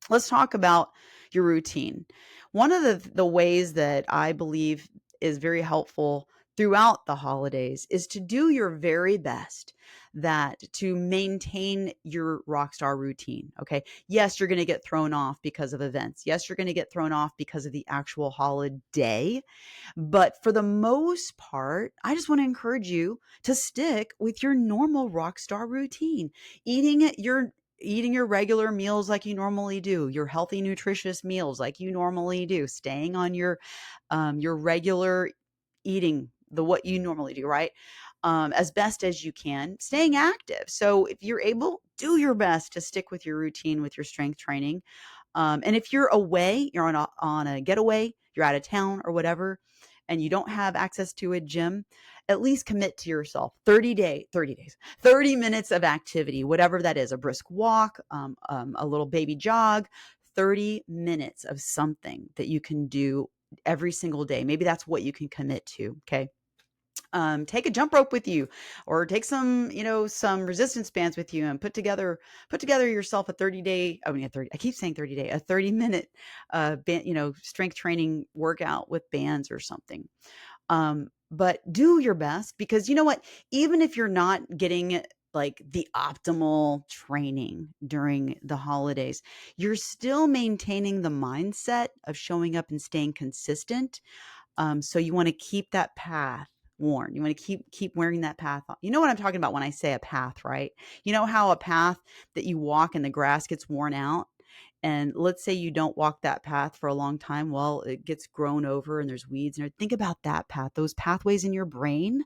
Let's talk about your routine. One of the ways that I believe is very helpful throughout the holidays is to do your very best that to maintain your rockstar routine. Okay. Yes, you're going to get thrown off because of events. Yes, you're going to get thrown off because of the actual holiday. But for the most part, I just want to encourage you to stick with your normal rockstar routine, eating your regular meals like you normally do, your healthy, nutritious meals like you normally do, staying on your regular eating, the what you normally do, right? As best as you can, staying active. So if you're able, do your best to stick with your routine with your strength training. And if you're away, you're on a getaway, you're out of town or whatever, and you don't have access to a gym, at least commit to yourself 30 days, 30 minutes of activity, whatever that is, a brisk walk, a little baby jog, 30 minutes of something that you can do every single day. Maybe that's what you can commit to. Okay. Take a jump rope with you or take some resistance bands with you and put together yourself a 30-day, I mean, 30, I keep saying 30-day, a 30-minute band, strength training workout with bands or something. But do your best because you know what, even if you're not getting like the optimal training during the holidays, you're still maintaining the mindset of showing up and staying consistent. So you want to keep that path worn. You want to keep wearing that path. You know what I'm talking about when I say a path, right? You know how a path that you walk and the grass gets worn out? And let's say you don't walk that path for a long time. Well, it gets grown over and there's weeds. And think about that path, those pathways in your brain.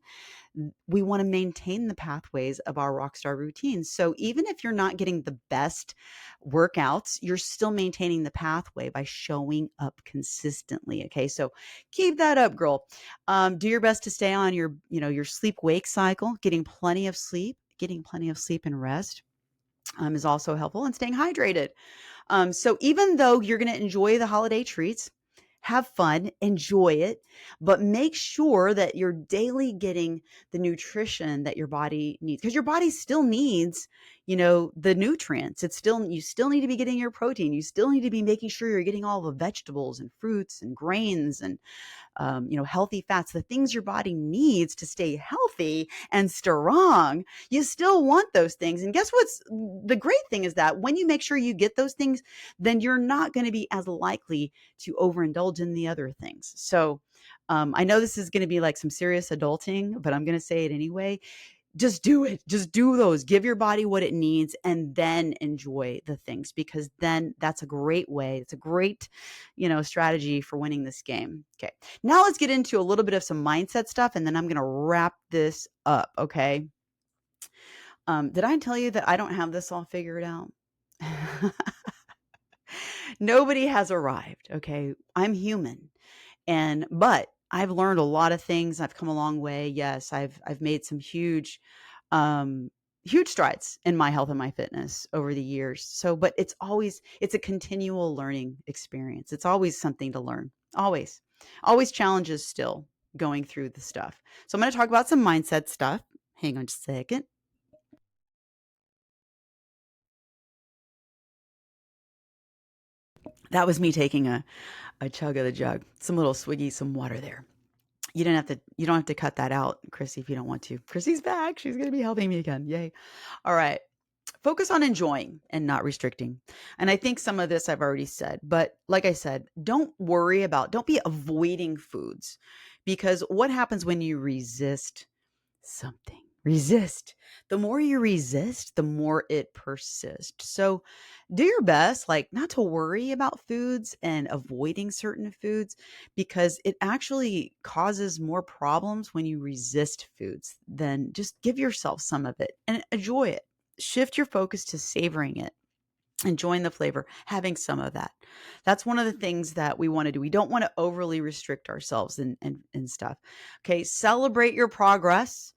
We want to maintain the pathways of our rockstar routines. So even if you're not getting the best workouts, you're still maintaining the pathway by showing up consistently. Okay. So keep that up, girl. Do your best to stay on your sleep wake cycle, getting plenty of sleep and rest. Is also helpful and staying hydrated. So even though you're going to enjoy the holiday treats, have fun, enjoy it, but make sure that you're daily getting the nutrition that your body needs because your body still needs, the nutrients. You still need to be getting your protein. You still need to be making sure you're getting all the vegetables and fruits and grains and healthy fats, the things your body needs to stay healthy and strong. You still want those things. And guess what's the great thing is that when you make sure you get those things, then you're not going to be as likely to overindulge in the other things. So I know this is going to be like some serious adulting, but I'm going to say it anyway. Just do it. Just do those. Give your body what it needs and then enjoy the things because then that's a great way. It's a great, strategy for winning this game. Okay. Now let's get into a little bit of some mindset stuff and then I'm going to wrap this up. Okay. Did I tell you that I don't have this all figured out? Nobody has arrived. Okay. I'm human. But I've learned a lot of things. I've come a long way. Yes, I've made some huge strides in my health and my fitness over the years. So, but it's a continual learning experience. It's always something to learn. Always challenges still going through the stuff. So I'm going to talk about some mindset stuff. Hang on just a second. That was me taking a chug of the jug, some little swiggy, some water there. You don't have to cut that out, Chrissy, if you don't want to. Chrissy's back. She's going to be helping me again. Yay. All right. Focus on enjoying and not restricting. And I think some of this I've already said, but like I said, don't be avoiding foods because what happens when you resist something? Resist. The more you resist, the more it persists. So do your best, like not to worry about foods and avoiding certain foods because it actually causes more problems when you resist foods than just give yourself some of it and enjoy it. Shift your focus to savoring it, enjoying the flavor, having some of that. That's one of the things that we want to do. We don't want to overly restrict ourselves and stuff. Okay, celebrate your progress.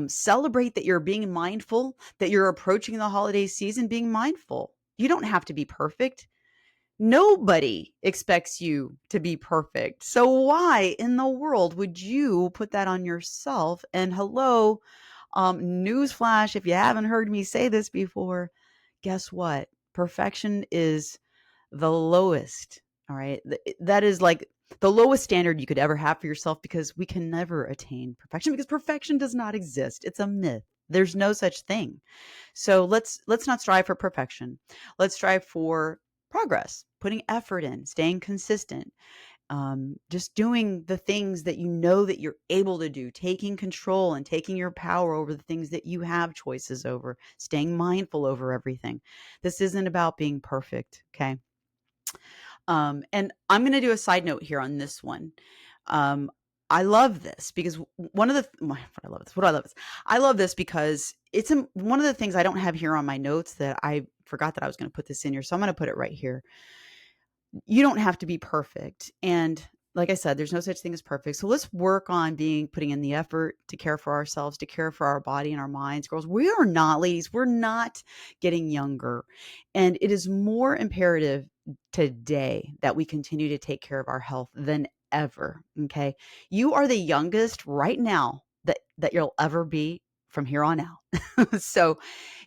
Celebrate that you're being mindful, that you're approaching the holiday season being mindful. You don't have to be perfect. Nobody expects you to be perfect. So why in the world would you put that on yourself? And hello, newsflash, if you haven't heard me say this before, guess what? Perfection is the lowest. All right. That is like the lowest standard you could ever have for yourself because we can never attain perfection because perfection does not exist. It's a myth. There's no such thing. So let's not strive for perfection. Let's strive for progress, putting effort in, staying consistent, just doing the things that you know that you're able to do, taking control and taking your power over the things that you have choices over, staying mindful over everything. This isn't about being perfect. Okay. And I'm going to do a side note here on this one. Um, I love this because one of the I love this. What do I love this? I love this because it's one of the things I don't have here on my notes that I forgot that I was going to put this in here. So I'm going to put it right here. You don't have to be perfect. And like I said, there's no such thing as perfect. So let's work on putting in the effort to care for ourselves, to care for our body and our minds. Girls, we are not, ladies, we're not getting younger. And it is more imperative today that we continue to take care of our health than ever. Okay. You are the youngest right now that you'll ever be from here on out. So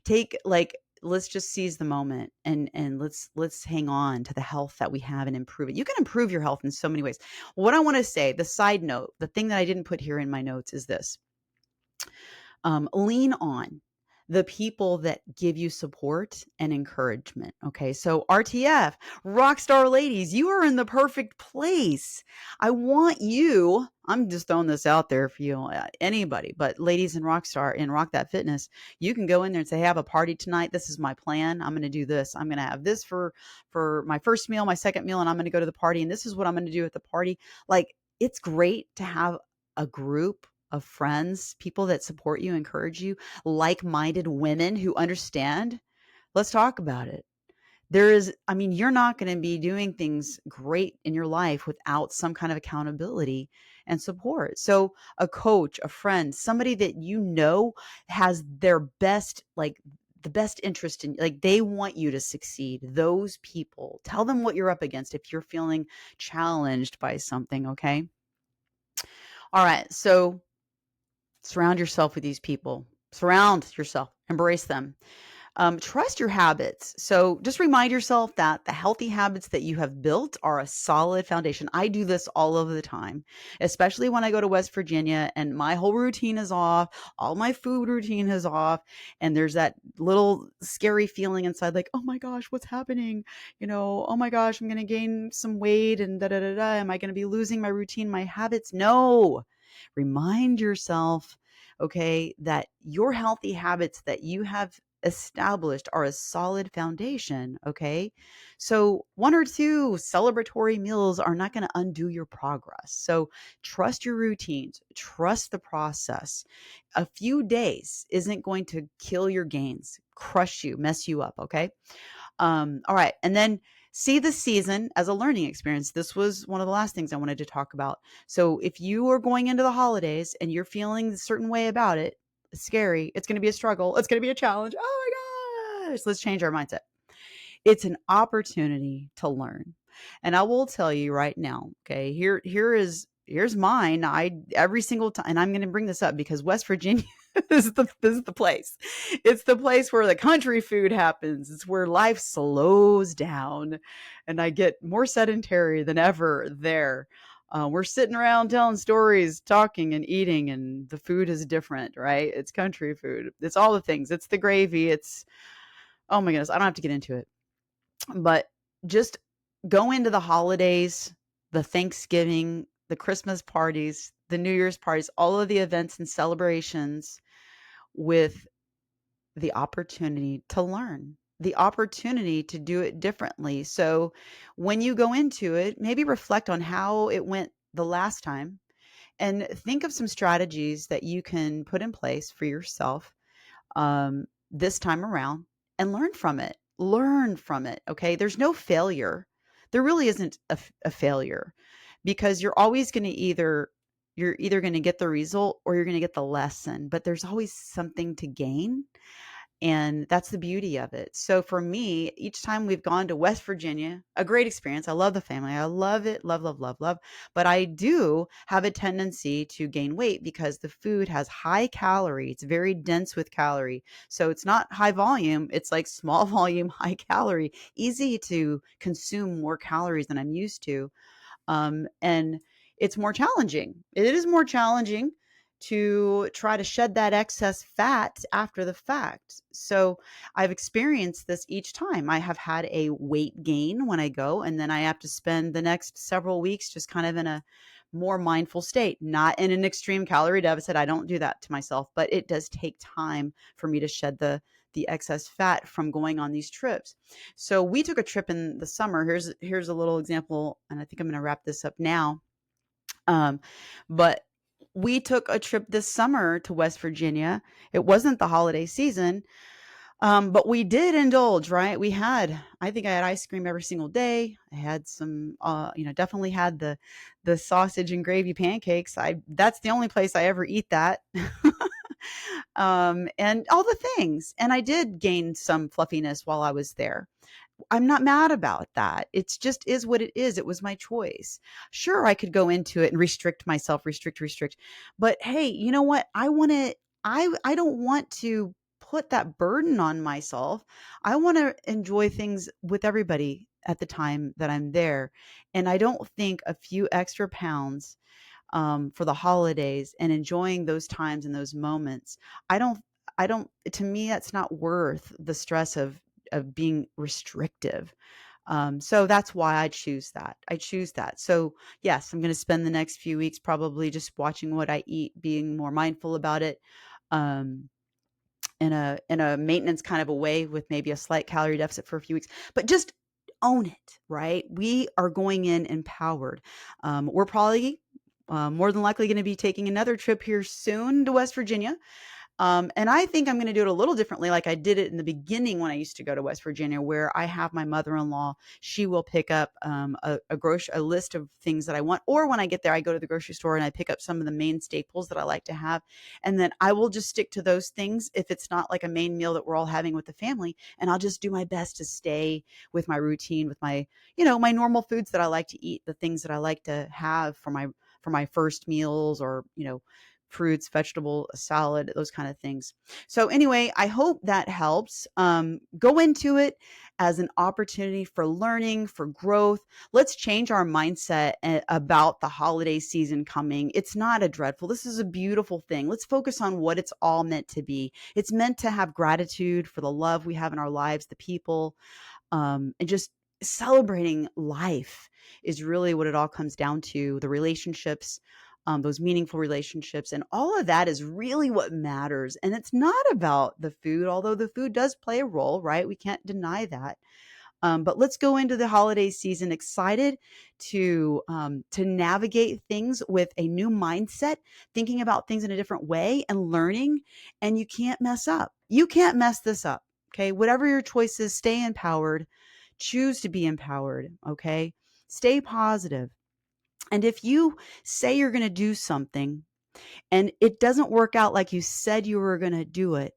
take like let's just seize the moment and let's hang on to the health that we have and improve it. You can improve your health in so many ways. What I want to say, the side note, the thing that I didn't put here in my notes is this. Lean on the people that give you support and encouragement. Okay. So RTF, Rockstar ladies, you are in the perfect place. I want you, I'm just throwing this out there for you, anybody, but ladies in Rockstar in Rock That Fitness, you can go in there and say, hey, I have a party tonight. This is my plan. I'm going to do this. I'm going to have this for my first meal, my second meal, and I'm going to go to the party. And this is what I'm going to do at the party. Like, it's great to have a group of friends, people that support you, encourage you, like-minded women who understand. Let's talk about it. You're not going to be doing things great in your life without some kind of accountability and support. So a coach, a friend, somebody that you know has their best, like the best interest in, like they want you to succeed. Those people, tell them what you're up against if you're feeling challenged by something. Okay. All right. So surround yourself with these people. Surround yourself, embrace them. Trust your habits. So just remind yourself that the healthy habits that you have built are a solid foundation. I do this all of the time, especially when I go to West Virginia and my whole routine is off, all my food routine is off, and there's that little scary feeling inside like, oh my gosh, what's happening? Oh my gosh, I'm going to gain some weight and da da da da. Am I going to be losing my routine, my habits? No. Remind yourself, okay, that your healthy habits that you have established are a solid foundation. Okay. So, one or two celebratory meals are not going to undo your progress. So, trust your routines, trust the process. A few days isn't going to kill your gains, crush you, mess you up. Okay. All right. And then see the season as a learning experience. This was one of the last things I wanted to talk about. So if you are going into the holidays and you're feeling a certain way about it, it's scary. It's going to be a struggle. It's going to be a challenge. Oh my gosh. Let's change our mindset. It's an opportunity to learn. And I will tell you right now, okay, here's mine. I every single time, and I'm going to bring this up because West Virginia this is the place. It's the place where the country food happens. It's where life slows down, and I get more sedentary than ever there. We're sitting around telling stories, talking and eating, and the food is different, right? It's country food. It's all the things. It's the gravy. It's oh my goodness. I don't have to get into it, but just go into the holidays, the Thanksgiving, the Christmas parties, the New Year's parties, all of the events and celebrations. with the opportunity to learn, the opportunity to do it differently. So when you go into it, maybe reflect on how it went the last time and think of some strategies that you can put in place for yourself this time around and learn from it. Learn from it. Okay. There's no failure. There really isn't a failure because you're either going to get the result or you're going to get the lesson, but there's always something to gain. And that's the beauty of it. So for me, each time we've gone to West Virginia, a great experience. I love the family. I love it. Love, love, love, love. But I do have a tendency to gain weight because the food has high calorie. It's very dense with calorie. So it's not high volume. It's like small volume, high calorie, easy to consume more calories than I'm used to. And it's more challenging. It is more challenging to try to shed that excess fat after the fact. So I've experienced this each time. I have had a weight gain when I go, and then I have to spend the next several weeks just kind of in a more mindful state, not in an extreme calorie deficit. I don't do that to myself, but it does take time for me to shed the excess fat from going on these trips. So we took a trip in the summer. Here's a little example, and I think I'm going to wrap this up now. Um, but we took a trip this summer to West Virginia. It wasn't the holiday season, but we did indulge, right? I think I had ice cream every single day. I had some, definitely had the sausage and gravy pancakes. That's the only place I ever eat that. And all the things. And I did gain some fluffiness while I was there. I'm not mad about that. It's just is what it is. It was my choice. Sure, I could go into it and restrict myself, restrict. But hey, you know what? I don't want to put that burden on myself. I want to enjoy things with everybody at the time that I'm there. And I don't think a few extra pounds for the holidays and enjoying those times and those moments. I don't, I don't, to me, that's not worth the stress of being restrictive. So that's why I choose that. I choose that. So yes, I'm going to spend the next few weeks probably just watching what I eat, being more mindful about it. Um, in a maintenance kind of a way with maybe a slight calorie deficit for a few weeks, but just own it, right? We are going in empowered. We're probably more than likely going to be taking another trip here soon to West Virginia. And I think I'm going to do it a little differently, like I did it in the beginning when I used to go to West Virginia, where I have my mother-in-law. She will pick up a list of things that I want, or when I get there, I go to the grocery store and I pick up some of the main staples that I like to have, and then I will just stick to those things if it's not like a main meal that we're all having with the family, and I'll just do my best to stay with my routine, with my my normal foods that I like to eat, the things that I like to have for my first meals, or fruits, vegetable, salad, those kind of things. So anyway, I hope that helps. Go into it as an opportunity for learning, for growth. Let's change our mindset about the holiday season coming. It's not a dreadful. This is a beautiful thing. Let's focus on what it's all meant to be. It's meant to have gratitude for the love we have in our lives, the people, and just celebrating life is really what it all comes down to. The relationships, those meaningful relationships, and all of that is really what matters. And it's not about the food, although the food does play a role, right? We can't deny that. But let's go into the holiday season excited to navigate things with a new mindset, thinking about things in a different way and learning. And you can't mess up. You can't mess this up. Okay. Whatever your choice is, stay empowered. Choose to be empowered. Okay. Stay positive. And if you say you're going to do something and it doesn't work out like you said you were going to do it,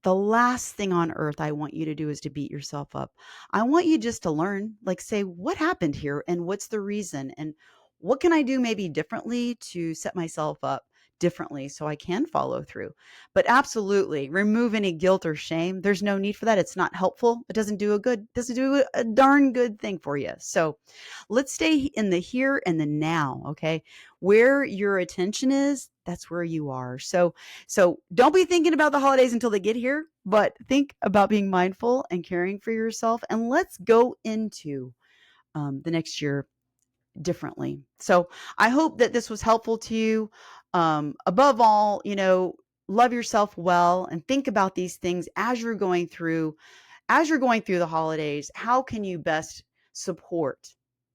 the last thing on earth I want you to do is to beat yourself up. I want you just to learn, like say, what happened here and what's the reason and what can I do maybe differently to set myself up differently so I can follow through. But absolutely remove any guilt or shame. There's no need for that. It's not helpful. It doesn't do a darn good thing for you. So let's stay in the here and the now. Okay. Where your attention is, that's where you are. So don't be thinking about the holidays until they get here, but think about being mindful and caring for yourself. And let's go into the next year differently. So I hope that this was helpful to you. Above all, love yourself well and think about these things as you're going through the holidays. How can you best support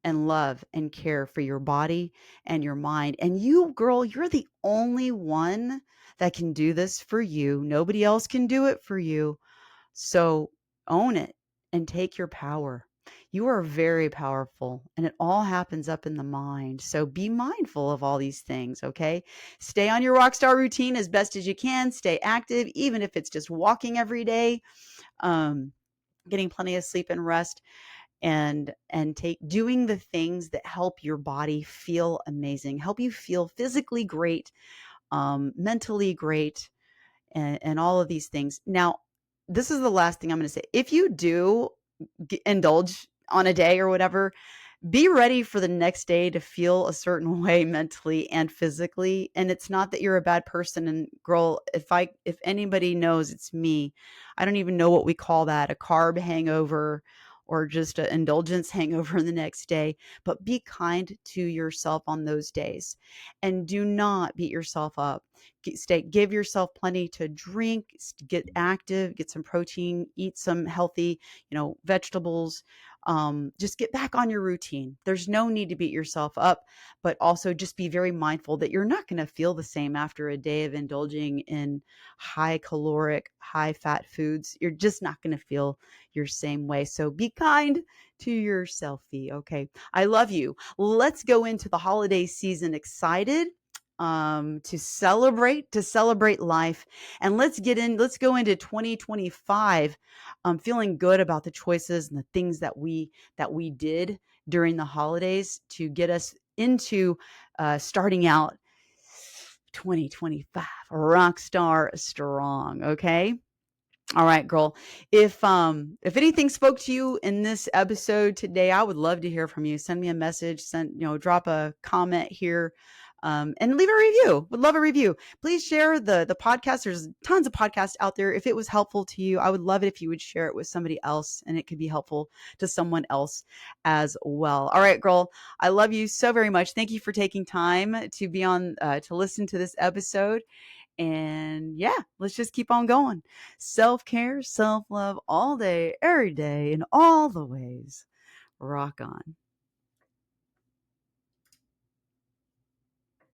and love and care for your body and your mind? And you, girl, you're the only one that can do this for you. Nobody else can do it for you. So own it and take your power. You are very powerful, and it all happens up in the mind. So be mindful of all these things, okay? Stay on your rock star routine as best as you can. Stay active, even if it's just walking every day, um, getting plenty of sleep and rest, and take doing the things that help your body feel amazing, help you feel physically great, mentally great, and all of these things. Now, this is the last thing I'm going to say. If you do indulge on a day or whatever, be ready for the next day to feel a certain way mentally and physically. And it's not that you're a bad person. And girl, if anybody knows, it's me. I don't even know what we call that, a carb hangover or just an indulgence hangover the next day. But be kind to yourself on those days and do not beat yourself up. Give yourself plenty to drink, get active, get some protein, eat some healthy, vegetables. Just get back on your routine. There's no need to beat yourself up, but also just be very mindful that you're not going to feel the same after a day of indulging in high caloric, high fat foods. You're just not going to feel your same way. So be kind to yourselfie. Okay. I love you. Let's go into the holiday season excited, to celebrate life, and let's go into 2025 feeling good about the choices and the things that we did during the holidays to get us into starting out 2025 rockstar strong. Okay. All right, girl. If anything spoke to you in this episode today, I would love to hear from you. Send me a message, drop a comment here, and leave a review. Would love a review. Please share the podcast. There's tons of podcasts out there. If it was helpful to you, I would love it if you would share it with somebody else, and it could be helpful to someone else as well. All right, girl. I love you so very much. Thank you for taking time to be on to listen to this episode. And yeah, let's just keep on going. Self-care, self-love all day, every day, in all the ways. Rock on.